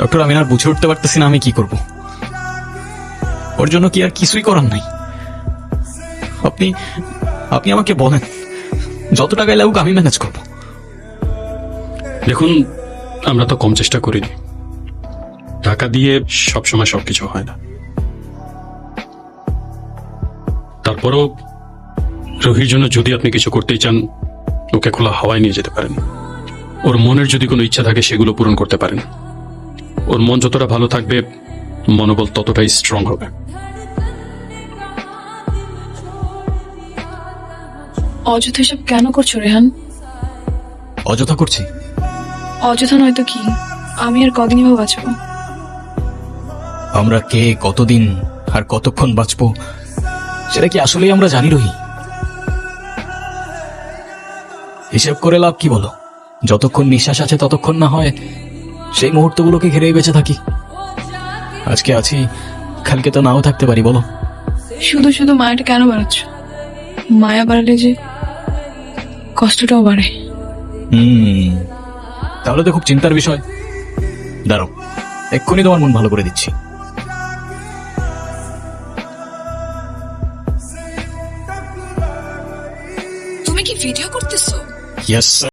Doctor, আমি আর বুঝে উঠতে পারতেছি না আমি কি করব। ওর জন্য কি আর কিছুই করার নাই? আপনি আপনি আমাকে বলেন, যত টাকায় লাগুক আমি ম্যানেজ করব। দেখুন, আমরা তো কম চেষ্টা করিনি। টাকা দিয়ে সবসময় সবকিছু হয় না। তারপরও রোহির জন্য যদি আপনি কিছু করতেই চান, ওকে খোলা হাওয়ায় নিয়ে যেতে পারেন। ওর মনের যদি কোনো ইচ্ছা থাকে সেগুলো পূরণ করতে পারেন। ওর মন যতটা ভালো থাকবে, মনোবল ততটাই স্ট্রং হবে। অযথা এসব কেন করছো রেহান? অযথা করছি? অযথা নয়তো কি? আমি আর কদিনই বা বাঁচবো? আমরা কে, কতদিন আর কতক্ষণ বাঁচবো সেটা কি আসলেই আমরা জানি রহি? হিসেব করে লাভ কি বলো? যতক্ষণ নিঃশ্বাস আছে ততক্ষণ না হয় সেই মুহূর্তগুলোকে ঘিরেই বেঁচে থাকি। আজকে আছি, কালকে তো নাও থাকতে পারি, বলো? শুধু শুধু মায়াটা কেন বাড়াচ্ছ? মায়া বাড়ালে যে কষ্টটাও বাড়ে। তাহলে তো খুব চিন্তার বিষয়। দাঁড়াও, এক্ষুনি তোমার মন ভালো করে দিচ্ছি। তুমি কি ভিডিও করতেছো? ইয়েস।